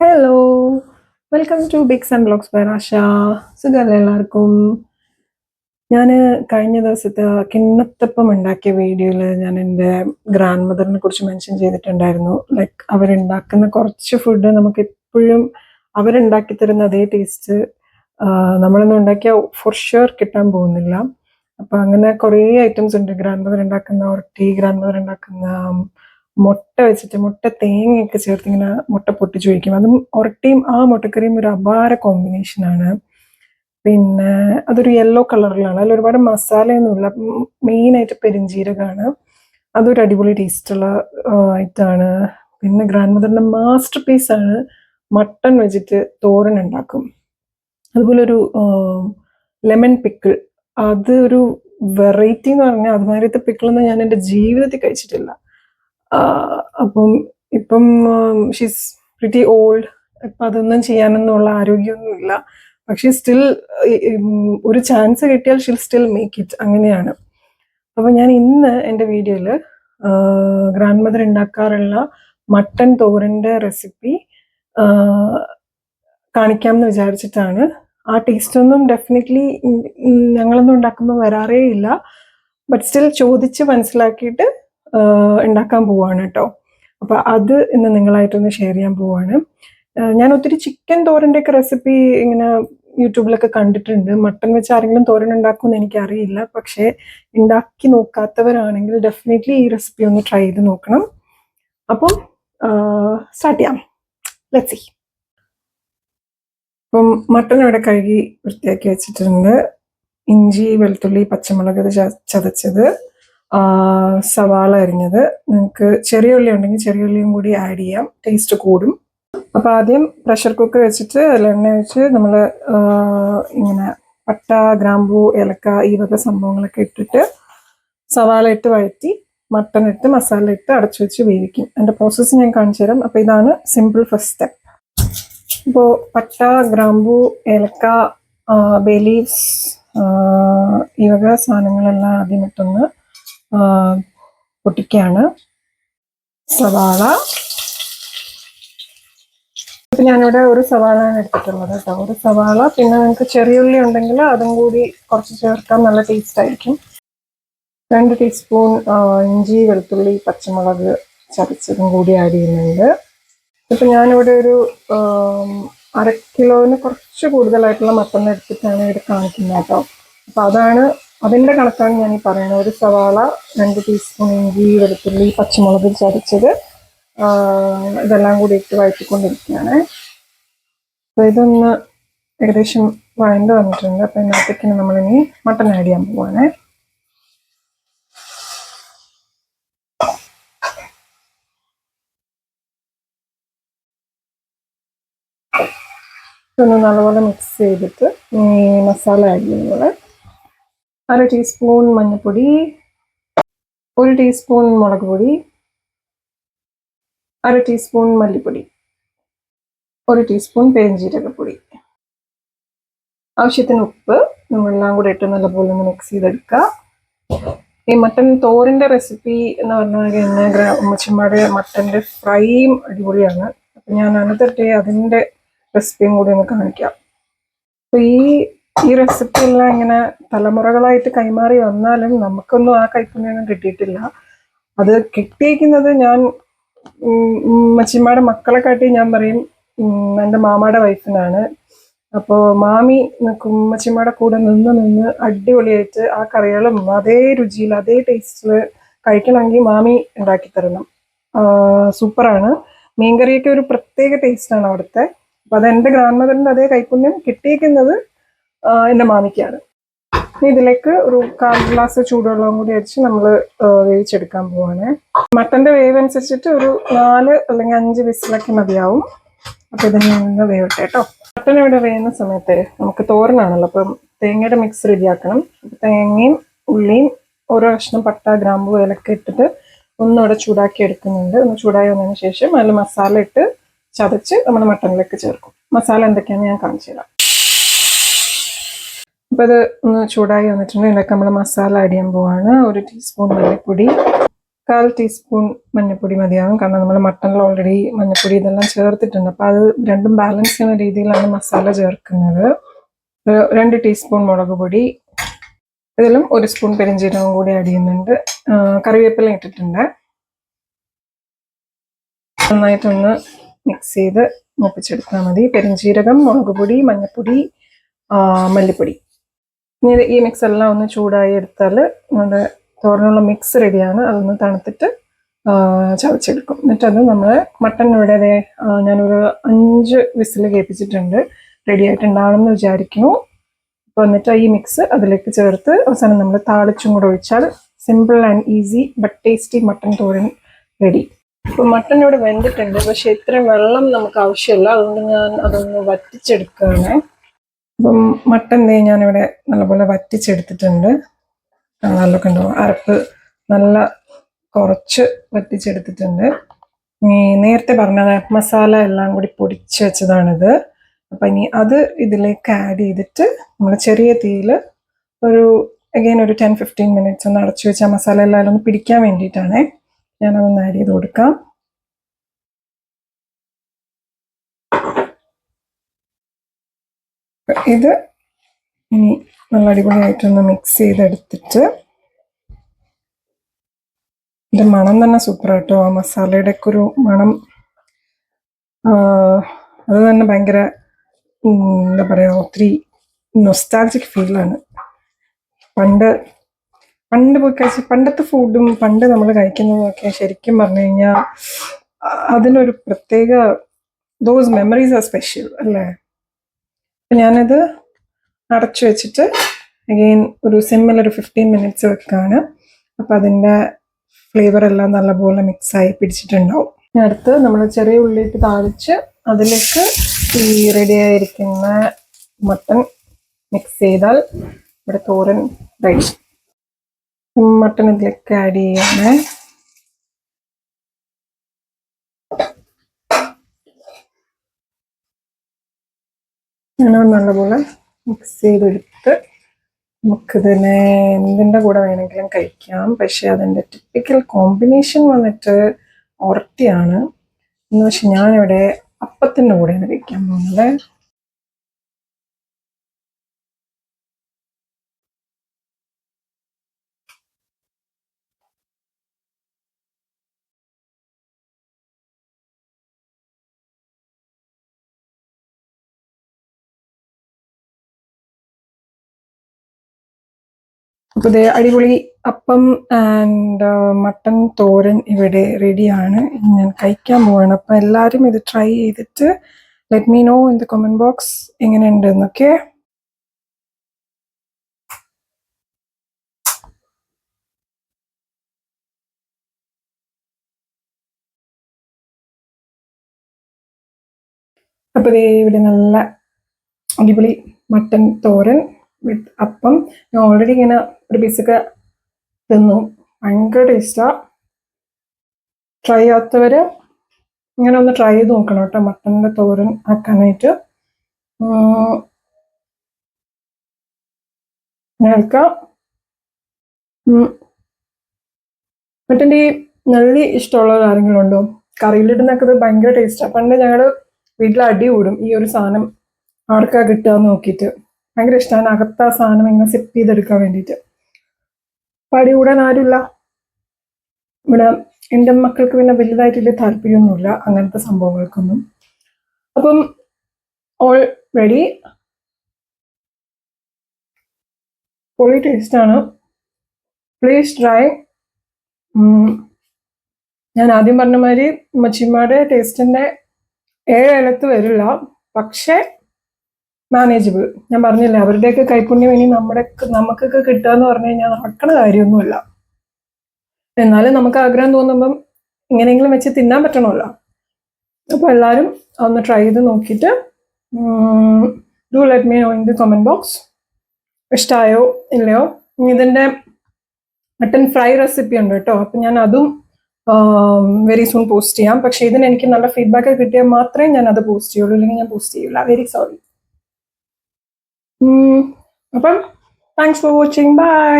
Hello, welcome to bigs and blogs by Asha. സുഖമല്ലേ എല്ലാവർക്കും? ഞാൻ കഴിഞ്ഞ ദിവസത്തെ കിണ്ണത്തപ്പം ഉണ്ടാക്കിയ വീഡിയോയിൽ ഞാൻ എൻ്റെ ഗ്രാൻഡ് മദറിനെ കുറിച്ച് മെൻഷൻ ചെയ്തിട്ടുണ്ടായിരുന്നു. ലൈക്ക് അവരുണ്ടാക്കുന്ന കുറച്ച് ഫുഡ് നമുക്ക് എപ്പോഴും അവരുണ്ടാക്കി തരുന്ന അതേ ടേസ്റ്റ് നമ്മളൊന്നും ഉണ്ടാക്കിയാൽ ഫോർ ഷുവർ കിട്ടാൻ പോകുന്നില്ല. അപ്പം അങ്ങനെ കുറേ ഐറ്റംസ് ഉണ്ട്. ഗ്രാൻഡ് മദർ ഉണ്ടാക്കുന്ന ഒറട്ടി, ഗ്രാൻഡ് മദർ ഉണ്ടാക്കുന്ന മുട്ട വെച്ചിട്ട് മുട്ട തേങ്ങയൊക്കെ ചേർത്ത് ഇങ്ങനെ മുട്ട പൊട്ടിച്ച് ഒഴിക്കും. അതും ഒറട്ടിയും ആ മുട്ടക്കറിയും ഒരു അപാര കോമ്പിനേഷനാണ്. പിന്നെ അതൊരു യെല്ലോ കളറിലാണ്. അതിൽ ഒരുപാട് മസാലയൊന്നുമില്ല. മെയിനായിട്ട് പെരിഞ്ജീരകമാണ്. അതൊരു അടിപൊളി ടേസ്റ്റുള്ള ഐറ്റമാണ്. പിന്നെ ഗ്രാൻഡ് മദറിൻ്റെ മാസ്റ്റർ പീസാണ് മട്ടൺ വെച്ചിട്ട് തോരൻ ഉണ്ടാക്കും. അതുപോലെ ഒരു ലെമൺ പിക്കിൾ, അത് ഒരു വെറൈറ്റി എന്ന് പറഞ്ഞാൽ അതുമാതിരത്തെ പിക്കിളൊന്നും ഞാൻ എൻ്റെ ജീവിതത്തിൽ കഴിച്ചിട്ടില്ല. അപ്പം ഇപ്പം ഷീസ് പ്രിറ്റി ഓൾഡ്. ഇപ്പം അതൊന്നും ചെയ്യാനൊന്നുള്ള ആരോഗ്യമൊന്നുമില്ല. പക്ഷേ സ്റ്റിൽ ഒരു ചാൻസ് കിട്ടിയാൽ ഷിൽ സ്റ്റിൽ മേക്ക് ഇറ്റ്, അങ്ങനെയാണ്. അപ്പം ഞാൻ ഇന്ന് എൻ്റെ വീഡിയോയിൽ ഗ്രാൻഡ് മദർ ഉണ്ടാക്കാറുള്ള മട്ടൺ തോരൻ്റെ റെസിപ്പി കാണിക്കാമെന്ന് വിചാരിച്ചിട്ടാണ്. ആ ടേസ്റ്റൊന്നും ഡെഫിനറ്റ്ലി ഞങ്ങളൊന്നും ഉണ്ടാക്കുമ്പോൾ വരാറേ ഇല്ല. ബട്ട് സ്റ്റിൽ ചോദിച്ച് മനസ്സിലാക്കിയിട്ട് ഉണ്ടാക്കാൻ പോവാണ് കേട്ടോ. അപ്പോൾ അത് ഇന്ന് നിങ്ങളായിട്ടൊന്ന് ഷെയർ ചെയ്യാൻ പോവാണ്. ഞാൻ ഒത്തിരി ചിക്കൻ തോരൻ്റെയൊക്കെ റെസിപ്പി ഇങ്ങനെ യൂട്യൂബിലൊക്കെ കണ്ടിട്ടുണ്ട്. മട്ടൺ വെച്ച് ആരെങ്കിലും തോരൻ ഉണ്ടാക്കുമെന്ന് എനിക്കറിയില്ല. പക്ഷേ ഉണ്ടാക്കി നോക്കാത്തവരാണെങ്കിൽ ഡെഫിനറ്റ്ലി ഈ റെസിപ്പി ഒന്ന് ട്രൈ ചെയ്ത് നോക്കണം. അപ്പം സ്റ്റാർട്ട് ചെയ്യാം. Let's see. അപ്പം മട്ടൺ ഇവിടെ കഴുകി വൃത്തിയാക്കി വെച്ചിട്ടുണ്ട്. ഇഞ്ചി, വെളുത്തുള്ളി, പച്ചമുളക് ചതച്ചത്, സവാള അരിഞ്ഞത്. നിങ്ങൾക്ക് ചെറിയ ഉള്ളി ഉണ്ടെങ്കിൽ ചെറിയ ഉള്ളിയും കൂടി ആഡ് ചെയ്യാം, ടേസ്റ്റ് കൂടും. അപ്പോൾ ആദ്യം പ്രഷർ കുക്കർ വെച്ചിട്ട് അതിൽ എണ്ണ വെച്ച് നമ്മൾ ഇങ്ങനെ പട്ട, ഗ്രാമ്പൂ, ഏലക്ക ഈ വക സംഭവങ്ങളൊക്കെ ഇട്ടിട്ട് സവാള ഇട്ട് വഴറ്റി മട്ടൺ ഇട്ട് മസാല ഇട്ട് അടച്ചു വെച്ച് വേവിക്കും. എൻ്റെ പ്രോസസ്സ് ഞാൻ കാണിച്ചു തരാം. അപ്പോൾ ഇതാണ് സിമ്പിൾ ഫസ്റ്റ് സ്റ്റെപ്പ്. ഇപ്പോൾ പട്ട, ഗ്രാമ്പൂ, ഏലക്ക, ബേ ലീവ്സ് ഈ വക സാധനങ്ങളെല്ലാം ആദ്യം ഇട്ടൊന്ന് പൊട്ടിക്കുകയാണ്. സവാള, ഇപ്പം ഞാനിവിടെ ഒരു സവാളയാണ് എടുത്തിട്ടുള്ളത് കേട്ടോ. ഒരു സവാള. പിന്നെ നിങ്ങൾക്ക് ചെറിയുള്ളി ഉണ്ടെങ്കിൽ അതും കൂടി കുറച്ച് ചേർക്കാൻ നല്ല ടേസ്റ്റ് ആയിരിക്കും. 2 ടീസ്പൂൺ ഇഞ്ചി, വെളുത്തുള്ളി, പച്ചമുളക് ചതച്ചതും കൂടി ആഡ് ചെയ്യുന്നുണ്ട്. ഇപ്പം ഞാനിവിടെ ഒരു 1/2 കിലോന് കുറച്ച് കൂടുതലായിട്ടുള്ള മട്ടൺ എടുത്തിട്ടാണ് ഇവിടെ കാണിക്കുന്നത് കേട്ടോ. അപ്പം അതിൻ്റെ കണക്കാണ് ഞാൻ ഈ പറയുന്നത്. ഒരു സവാള, 2 ടീസ്പൂൺ ഇഞ്ചി, വെളുത്തുള്ളി, പച്ചമുളക് ചതച്ചത്, ഇതെല്ലാം കൂടി ഇട്ട് വഴറ്റിക്കൊണ്ടിരിക്കുകയാണ്. അപ്പോൾ ഇതൊന്ന് ഏകദേശം വഴണ്ട് വന്നിട്ടുണ്ട്. അപ്പം ഇതിനകത്തേക്ക് നമ്മളിനി മട്ടൺ ആഡ് ചെയ്യാൻ പോവാണ്. ഇതൊന്ന് നല്ലപോലെ മിക്സ് ചെയ്തിട്ട് ഈ മസാല ആഡ് ചെയ്യുന്നത്. 1/2 ടീസ്പൂൺ മഞ്ഞൾപ്പൊടി, 1 ടീസ്പൂൺ മുളക് പൊടി, 1/2 ടീസ്പൂൺ മല്ലിപ്പൊടി, 1 ടീസ്പൂൺ പെരിഞ്ജീരകപ്പൊടി, ആവശ്യത്തിന് ഉപ്പ്. നമ്മളെല്ലാം കൂടെ ഇട്ട് നല്ലപോലെ ഒന്ന് മിക്സ് ചെയ്തെടുക്കുക. ഈ മട്ടൺ തോരൻ്റെ റെസിപ്പി എന്ന് പറഞ്ഞാൽ എന്നെ ഉമ്മച്ചിമാരുടെ മട്ടൻ്റെ ഫ്രൈയും അടിപൊളിയാണ്. അപ്പം ഞാൻ അനദർ ഡേ അതിൻ്റെ റെസിപ്പിയും കൂടി ഒന്ന് കാണിക്കാം. അപ്പോൾ ഈ റെസിപ്പി എല്ലാം ഇങ്ങനെ തലമുറകളായിട്ട് കൈമാറി വന്നാലും നമുക്കൊന്നും ആ കൈപ്പുണ്യൊന്നും കിട്ടിയിട്ടില്ല. അത് കിട്ടിയിരിക്കുന്നത് ഞാൻ ഉമ്മച്ചിമാരുടെ മക്കളെക്കാട്ടി ഞാൻ പറയും എൻ്റെ മാമായുടെ വൈഫിനാണ്. അപ്പോൾ മാമി ഉമ്മച്ചിമാരുടെ കൂടെ നിന്ന് അടിപൊളിയായിട്ട് ആ കറികളും അതേ രുചിയിൽ അതേ ടേസ്റ്റിൽ കഴിക്കണമെങ്കിൽ മാമി ഉണ്ടാക്കി തരണം. സൂപ്പറാണ്. മീൻകറിയൊക്കെ ഒരു പ്രത്യേക ടേസ്റ്റാണ് അവിടുത്തെ. അപ്പോൾ അതെൻ്റെ ഗ്രാൻഡ് മദറിൻ്റെ അതേ കൈപ്പുണ്യം കിട്ടിയിരിക്കുന്നത് എൻ്റെ മാമിക്കാണ്. ഇതിലേക്ക് ഒരു 1/4 ഗ്ലാസ് ചൂടുവെള്ളം കൂടി അടിച്ച് നമ്മൾ വേവിച്ചെടുക്കാൻ പോവാണ്. മട്ടൻ്റെ വേവ് അനുസരിച്ചിട്ട് ഒരു 4 അല്ലെങ്കിൽ 5 വിസിലൊക്കെ മതിയാവും. അപ്പോൾ ഇതിന് നിന്ന് വേവട്ടെ കേട്ടോ. മട്ടൻ ഇവിടെ വേവുന്ന സമയത്ത് നമുക്ക് തോരനാണല്ലോ, അപ്പം തേങ്ങയുടെ മിക്സ് റെഡിയാക്കണം. തേങ്ങയും ഉള്ളിയും ഓരോ കഷ്ണം പട്ട, ഗ്രാമ്പൂ, ഏലക്ക ഇട്ടിട്ട് ഒന്നിവിടെ ചൂടാക്കി എടുക്കുന്നുണ്ട്. ഒന്ന് ചൂടായി വന്നതിന് ശേഷം അതിൽ മസാല ഇട്ട് ചതച്ച് നമ്മൾ മട്ടനിലേക്ക് ചേർക്കും. മസാല എന്തൊക്കെയാണെന്ന് ഞാൻ കാണിച്ചു തരാം. അപ്പോൾ ഇത് ഒന്ന് ചൂടായി വന്നിട്ടുണ്ട്. ഇതിനൊക്കെ നമ്മൾ മസാല ആഡ് ചെയ്യാൻ പോവാണ്. 1 ടീസ്പൂൺ മല്ലിപ്പൊടി, 1/4 ടീസ്പൂൺ മഞ്ഞൾപ്പൊടി മതിയാകും. കാരണം നമ്മൾ മട്ടണിൽ ഓൾറെഡി മഞ്ഞൾപ്പൊടി ഇതെല്ലാം ചേർത്തിട്ടുണ്ട്. അപ്പോൾ അത് രണ്ടും ബാലൻസ് ചെയ്യുന്ന രീതിയിലാണ് മസാല ചേർക്കുന്നത്. 2 ടീസ്പൂൺ മുളക് പൊടി, ഇതിലും 1 സ്പൂൺ പെരിഞ്ജീരകം കൂടി ആഡ് ചെയ്യുന്നുണ്ട്. കറിവേപ്പില ഇട്ടിട്ടുണ്ട്. നന്നായിട്ടൊന്ന് മിക്സ് ചെയ്ത് മൂപ്പിച്ചെടുത്താൽ മതി. പെരിഞ്ജീരകം, മുളക് പൊടി, മഞ്ഞൾപ്പൊടി, മല്ലിപ്പൊടി. ഇനി ഈ മിക്സ് എല്ലാം ഒന്ന് ചൂടായി എടുത്താൽ നമ്മുടെ തോരനുള്ള മിക്സ് റെഡിയാണ്. അതൊന്ന് തണുത്തിട്ട് ചവച്ചെടുക്കും. എന്നിട്ടത് നമ്മൾ മട്ടൺ ഇവിടെ ഞാനൊരു 5 വിസിൽ കേൾപ്പിച്ചിട്ടുണ്ട്. റെഡി ആയിട്ടുണ്ടാവണമെന്ന് വിചാരിക്കുന്നു. അപ്പോൾ എന്നിട്ട് ഈ മിക്സ് അതിലേക്ക് ചേർത്ത് അവസാനം നമ്മൾ താളിച്ചും കൂടെ ഒഴിച്ചാൽ simple and easy but tasty mutton thoran ready. ഇപ്പോൾ മട്ടൺ ഇവിടെ വെന്തിട്ടുണ്ട്, പക്ഷെ ഇത്രയും വെള്ളം നമുക്ക് ആവശ്യമില്ല. അതുകൊണ്ട് ഞാൻ അതൊന്ന് വറ്റിച്ചെടുക്കുകയാണ്. അപ്പം മട്ടൺ ഞാനിവിടെ നല്ലപോലെ വറ്റിച്ചെടുത്തിട്ടുണ്ട്. നല്ല കണ്ടോ, അരപ്പ് നല്ല കുറച്ച് വറ്റിച്ചെടുത്തിട്ടുണ്ട്. നേരത്തെ പറഞ്ഞത് മസാല എല്ലാം കൂടി പൊടിച്ച് വെച്ചതാണിത്. അപ്പം ഇനി അത് ഇതിലേക്ക് ആഡ് ചെയ്തിട്ട് നമ്മൾ ചെറിയ തീയിൽ ഒരു 10-15 മിനിറ്റ്സ് ഒന്ന് അടച്ചു വെച്ചാൽ മസാല എല്ലാം ഒന്ന് പിടിക്കാൻ വേണ്ടിയിട്ടാണ്. ഞാനതൊന്ന് ആഡ് ചെയ്ത് കൊടുക്കാം. ഇത് ഇനി നല്ല അടിപൊളിയായിട്ടൊന്ന് മിക്സ് ചെയ്തെടുത്തിട്ട്, ഇതിൻ്റെ മണം തന്നെ സൂപ്പർ ആട്ടോ. ആ മസാലയുടെ ഒക്കെ ഒരു മണം അത് തന്നെ ഭയങ്കര എന്താ പറയുക, ഒത്തിരി നൊസ്റ്റാൾജിക് ഫീലാണ്. പണ്ട് പോയി കഴിച്ച പണ്ടത്തെ ഫുഡും പണ്ട് നമ്മൾ കഴിക്കുന്നതൊക്കെ ശരിക്കും പറഞ്ഞു കഴിഞ്ഞാൽ അതിനൊരു പ്രത്യേക ദോസ് മെമ്മറീസ് ആർ സ്പെഷ്യൽ അല്ലേ. അപ്പം ഞാനത് അടച്ചു വെച്ചിട്ട് അഗെയിൻ ഒരു സിമ്മിൽ ഒരു 15 മിനിറ്റ്സ് വെക്കാണ്. അപ്പം അതിൻ്റെ ഫ്ലേവർ എല്ലാം നല്ലപോലെ മിക്സായി പിടിച്ചിട്ടുണ്ടാവും. അടുത്ത് നമ്മൾ ചെറിയ ഉള്ളിയിട്ട് താളിച്ച് അതിലേക്ക് ഈ റെഡി ആയിരിക്കുന്ന മട്ടൺ മിക്സ് ചെയ്താൽ ഇവിടെ തോരൻ റെഡി. മട്ടൺ ഇതിലേക്ക് ആഡ് ചെയ്യാണ്. അങ്ങനെ നല്ലപോലെ മിക്സ് ചെയ്തെടുത്ത് നമുക്കിതിനെ എന്തിൻ്റെ കൂടെ വേണമെങ്കിലും കഴിക്കാം. പക്ഷെ അതിൻ്റെ ടിപ്പിക്കൽ കോമ്പിനേഷൻ വന്നിട്ട് ഒറട്ടിയാണ്. എന്ന് വെച്ചാൽ ഞാനിവിടെ അപ്പത്തിൻ്റെ കൂടെയാണ് കഴിക്കാൻ പോകുന്നത്. അപ്പോൾ ഇത് അടിപൊളി അപ്പം ആൻഡ് മട്ടൺ തോരൻ ഇവിടെ റെഡിയാണ്. ഞാൻ കഴിക്കാൻ പോവാണ്. അപ്പം എല്ലാവരും ഇത് ട്രൈ ചെയ്തിട്ട് let me know in the comment box എങ്ങനെയുണ്ട് എന്നൊക്കെ. അപ്പോൾ ഇവിടെ നല്ല അടിപൊളി മട്ടൺ തോരൻ വിത്ത് അപ്പം. ഞാൻ ഓൾറെഡി ഇങ്ങനെ ഒരു പീസൊക്കെ തിന്നു, ഭയങ്കര ടേസ്റ്റാണ്. ട്രൈ ചെയ്യാത്തവർ ഇങ്ങനെ ഒന്ന് ട്രൈ ചെയ്ത് നോക്കണം കേട്ടോ, മട്ടണിൻ്റെ തോരൻ ആക്കാനായിട്ട്. ഞങ്ങൾക്ക് മട്ടൻ്റെ ഈ നെല്ലി ഇഷ്ടമുള്ള ആരെങ്കിലും ഉണ്ടോ? കറിയിലിടുന്നൊക്കെ ഇത് ഭയങ്കര ടേസ്റ്റാണ്. പണ്ട് ഞങ്ങൾ വീട്ടിൽ അടി കൂടും ഈ ഒരു സാധനം ആർക്കാ കിട്ടുക എന്ന് നോക്കിയിട്ട്. ഭയങ്കര ഇഷ്ടമാണ് അകത്ത് ആ സാധനം ഇങ്ങനെ സിപ്പ് ചെയ്തെടുക്കാൻ വേണ്ടിയിട്ട്. അപ്പം അടി കൂടാൻ ആരുമില്ല ഇവിടെ. എൻ്റെ മക്കൾക്ക് പിന്നെ വലുതായിട്ടുള്ള താല്പര്യമൊന്നുമില്ല അങ്ങനത്തെ സംഭവങ്ങൾക്കൊന്നും. അപ്പം ഓൾ റെഡി, പൊളി ടേസ്റ്റാണ്. Please try. ഞാൻ ആദ്യം പറഞ്ഞ മാതിരി മച്ചിമാരുടെ ടേസ്റ്റിൻ്റെ 7 ഇലത്ത് വരില്ല, പക്ഷേ മാനേജബിൾ. ഞാൻ പറഞ്ഞില്ല, അവരുടെയൊക്കെ കൈപ്പുണ്യം ഇനി നമുക്കൊക്കെ കിട്ടുക എന്ന് പറഞ്ഞു കഴിഞ്ഞാൽ നടക്കണ കാര്യമൊന്നുമില്ല. എന്നാലും നമുക്ക് ആഗ്രഹം തോന്നുമ്പം എങ്ങനെയെങ്കിലും വെച്ച് തിന്നാൻ പറ്റണമല്ലോ. അപ്പോൾ എല്ലാവരും ഒന്ന് ട്രൈ ചെയ്ത് നോക്കിയിട്ട് do let me know in the comment box ഇഷ്ടമായോ ഇല്ലയോ. ഇതിൻ്റെ മട്ടൺ ഫ്രൈ റെസിപ്പി ഉണ്ട് കേട്ടോ, അപ്പം ഞാൻ അതും വെരി സൂൺ പോസ്റ്റ് ചെയ്യാം. പക്ഷേ ഇതിന് എനിക്ക് നല്ല ഫീഡ്ബാക്ക് കിട്ടിയാൽ മാത്രമേ ഞാൻ അത് പോസ്റ്റ് ചെയ്യുള്ളൂ, ഇല്ലെങ്കിൽ ഞാൻ പോസ്റ്റ് ചെയ്യില്ല. Very sorry. അപ്പം താങ്ക്സ് ഫോർ വാച്ചിങ്. ബൈ.